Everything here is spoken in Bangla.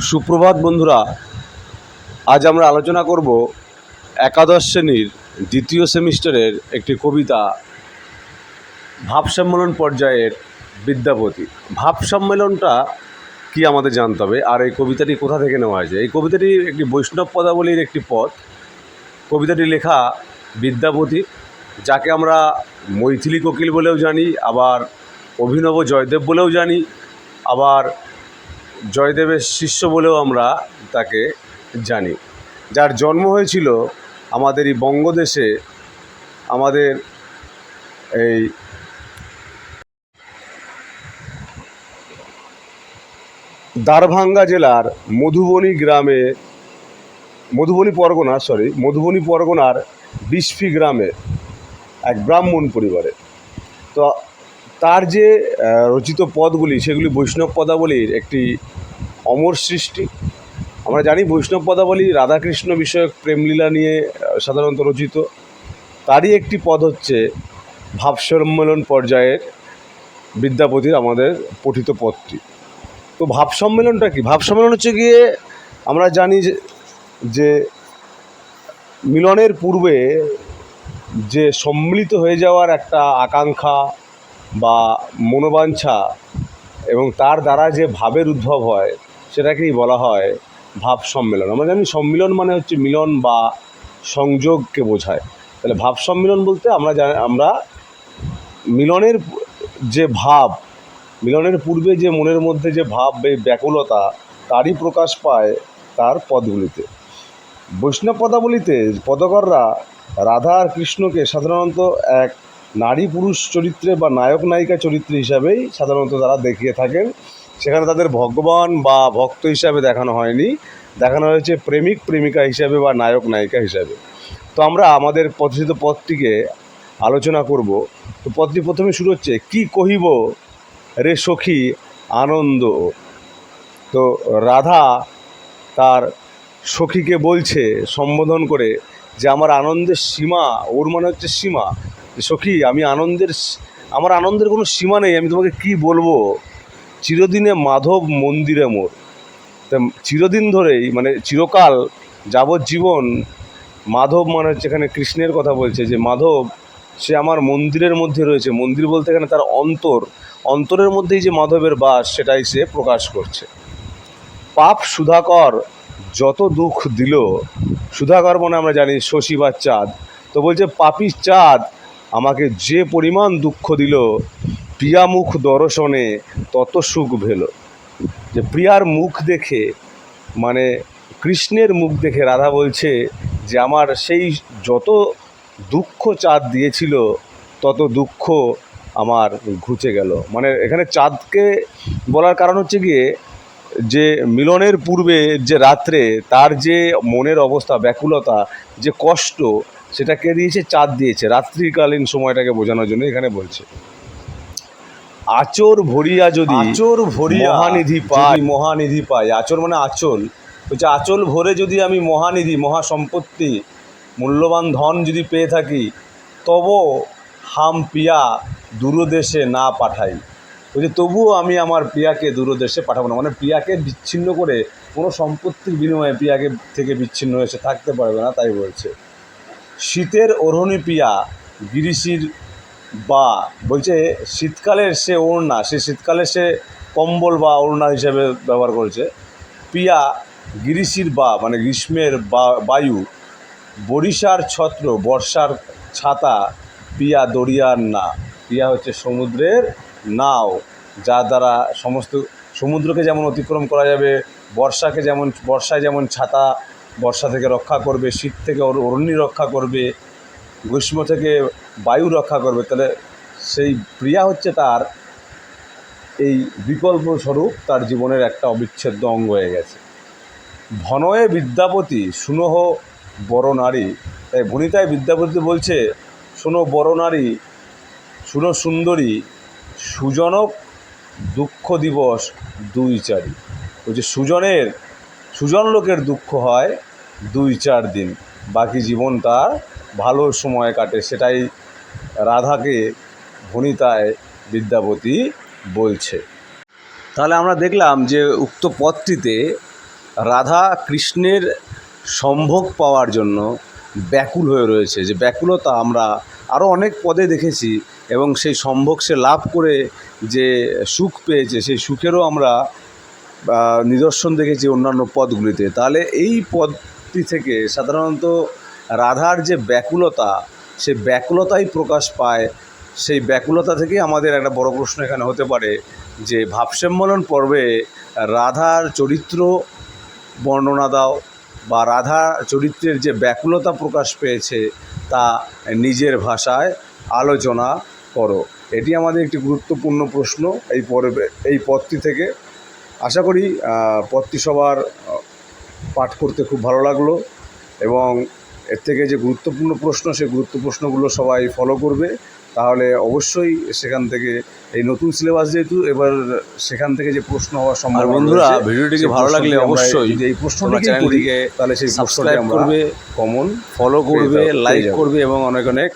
সুপ্রভাত বন্ধুরা, আজ আমরা আলোচনা করব একাদশ শ্রেণীর দ্বিতীয় সেমিস্টারের একটি কবিতা, ভাব সম্মেলন পর্যায়ের বিদ্যাপতি। ভাব সম্মেলনটা কি আমাদের জানতে হবে, আর এই কবিতাটি কোথা থেকে নেওয়া হয়েছে। এই কবিতাটি একটি বৈষ্ণব পদাবলীর একটি পদ। কবিতাটি লেখা বিদ্যাপতি, যাকে আমরা মৈথিলী কোকিল বলেও জানি, আবার অভিনব জয়দেব বলেও জানি, আবার জয়দেবের শিষ্য বলেও আমরা তাকে জানি, যার জন্ম হয়েছিল আমাদের এই বঙ্গদেশে, আমাদের এই দ্বারভাঙ্গা জেলার মধুবনী পরগনার বিসফি গ্রামে এক ব্রাহ্মণ পরিবারে। তো তার যে রচিত পদগুলি, সেগুলি বৈষ্ণব পদাবলীর একটি অমর সৃষ্টি। আমরা জানি বৈষ্ণব পদাবলী রাধাকৃষ্ণ বিষয়ক প্রেমলীলা নিয়ে সাধারণত রচিত। তারই একটি পদ হচ্ছে ভাব সম্মেলন পর্যায়ের বিদ্যাপতির আমাদের পঠিত পদটি। তো ভাব সম্মেলনটা কি? ভাব সম্মেলন হচ্ছে গিয়ে, আমরা জানি যে মিলনের পূর্বে যে সম্মিলিত হয়ে যাওয়ার একটা আকাঙ্ক্ষা বা মনোবাঞ্ছা এবং তার দ্বারা যে ভাবের উদ্ভব হয়, সেটাকেই বলা হয় ভাব সম্মেলন। আমরা জানি সম্মিলন মানে হচ্ছে মিলন বা সংযোগকে বোঝায়। তাহলে ভাব সম্মিলন বলতে আমরা মিলনের যে ভাব, মিলনের পূর্বে যে মনের মধ্যে যে ভাব, ব্যাকুলতা, তারই প্রকাশ পায় তার পদগুলিতে। বৈষ্ণব পদাবলীতে পদকররা রাধা আর কৃষ্ণকে সাধারণত এক নারী পুরুষ চরিত্রে বা নায়ক নায়িকা চরিত্র হিসাবেই সাধারণত তারা দেখিয়ে থাকেন। সেখানে তাদের ভগবান বা ভক্ত হিসাবে দেখানো হয়নি, দেখানো হয়েছে প্রেমিক প্রেমিকা হিসাবে বা নায়ক নায়িকা হিসাবে। তো আমরা আমাদের পথিত পথটিকে আলোচনা করব। তো পথটি প্রথমে শুরু হচ্ছে, কি কহিব রে সখী আনন্দ। তো রাধা তার সখীকে বলছে সম্বোধন করে যে আমার আনন্দের সীমা, ওর মানে হচ্ছে সীমা, সখী আমার আনন্দের কোনো সীমা নেই, আমি তোমাকে কি বলবো। চিরদিনে মাধব মন্দিরে মোর। তা চিরদিন ধরেই মানে চিরকাল যাবজ্জীবন মাধব মানে হচ্ছে, এখানে কৃষ্ণের কথা বলছে যে মাধব সে আমার মন্দিরের মধ্যে রয়েছে। মন্দির বলতে এখানে তার অন্তরের মধ্যেই যে মাধবের বাস, সেটাই সে প্রকাশ করছে। পাপ সুধাকর যত দুঃখ দিল, সুধাকর মানে আমরা জানি শশী বা চাঁদ। তো বলছে পাপী চাঁদ আমাকে যে পরিমাণ দুঃখ দিল, প্রিয়া মুখ দর্শনে তত সুখ ভেল। যে প্রিয়ার মুখ দেখে, মানে কৃষ্ণের মুখ দেখে রাধা বলছে যে আমার সেই যত দুঃখ চাঁদ দিয়েছিল, তত দুঃখ আমার ঘুচে গেল। মানে এখানে চাঁদকে বলার কারণ হচ্ছে গিয়ে যে মিলনের পূর্বে যে রাত্রে তার যে মনের অবস্থা, ব্যাকুলতা, যে কষ্ট, সেটাকে দিয়েছে চাঁদ দিয়েছে, রাত্রিকালীন সময়টাকে বোঝানোর জন্য এখানে বলছে। আচর ভরিয়া মহানিধি পাই। আচর মানে আঁচল, বলছে আঁচল ভরে যদি আমি মহানিধি, মহাসম্পত্তি, মূল্যবান ধন যদি পেয়ে থাকি, তব হাম পিয়া দূরদেশে না পাঠাই। বলছে তবুও আমি আমার প্রিয়াকে দূরদেশে পাঠাবো না। মানে প্রিয়াকে বিচ্ছিন্ন করে, কোনো সম্পত্তির বিনিময়ে প্রিয়াকে থেকে বিচ্ছিন্ন হয়ে সে থাকতে পারবে না, তাই বলছে। শীতের ওড়নি পিয়া গিরিশির বা, বলছে শীতকালের সে ওড়না, সে শীতকালে সে কম্বল বা ওড়না হিসেবে ব্যবহার করেছে। পিয়া গিরিশির বা মানে গ্রীষ্মের বায়ু, বরিশার ছত্র বর্ষার ছাতা, পিয়া দরিয়ার না। পিয়া হচ্ছে সমুদ্রের নাও, যার দ্বারা সমস্ত সমুদ্রকে যেমন অতিক্রম করা যাবে, বর্ষায় যেমন ছাতা বর্ষা থেকে রক্ষা করবে, শীত থেকে অরণ্যি রক্ষা করবে, গ্রীষ্ম থেকে বায়ু রক্ষা করবে। তাহলে সেই প্রিয়া হচ্ছে তার এই বিকল্প স্বরূপ, তার জীবনের একটা অবিচ্ছেদ্য অঙ্গ হয়ে গেছে। ভনয়ে বিদ্যাপতি শুনহ বড় নারী। তাই ভনিতায় বিদ্যাপতি বলছে, শোনো বড় নারী, শুনো সুন্দরী, সুজনক দুঃখ দিবস দুই চারি। বলছে সুজন লোকের দুঃখ হয় 2-4 দিন, বাকি জীবন তার ভালো সময় কাটে। সেটাই রাধাকে ভনিতায় বিদ্যাপতি বলছে। তাহলে আমরা দেখলাম যে উক্ত পদটিতে রাধা কৃষ্ণের সম্ভোগ পাওয়ার জন্য ব্যাকুল হয়ে রয়েছে, যে ব্যাকুলতা আমরা আরও অনেক পদে দেখেছি, এবং সেই সম্ভোগ সে লাভ করে যে সুখ পেয়েছে, সেই সুখেরও আমরা নিদর্শন দেখেছি অন্যান্য পদগুলিতে। তাহলে এই পদটি থেকে সাধারণত রাধার যে ব্যাকুলতা, সেই ব্যাকুলতাই প্রকাশ পায়। সেই ব্যাকুলতা থেকেই আমাদের একটা বড় প্রশ্ন এখানে হতে পারে যে ভাবসম্মেলন পর্বে রাধার চরিত্র বর্ণনা দাও, বা রাধা চরিত্রের যে ব্যাকুলতা প্রকাশ পেয়েছে তা নিজের ভাষায় আলোচনা করো। এটি আমাদের একটি গুরুত্বপূর্ণ প্রশ্ন এই পদটি থেকে। আশা করি পদটি সবার পাঠ করতে খুব ভালো লাগলো, এবং এর থেকে যে গুরুত্বপূর্ণ প্রশ্ন, সেই প্রশ্নগুলো সবাই ফলো করবে। তাহলে অবশ্যই সেখান থেকে এই নতুন সিলেবাস যেহেতু, এবার সেখান থেকে যে প্রশ্ন হওয়ার সম্ভাবনা। বন্ধুরা, ভিডিওটিকে ভালো লাগলে অবশ্যই এই প্রশ্নটিকে চ্যানেলটিকে তাহলে সেই সাবস্ক্রাইব করবে, কমন ফলো করবে, লাইক করবে এবং অনেক অনেক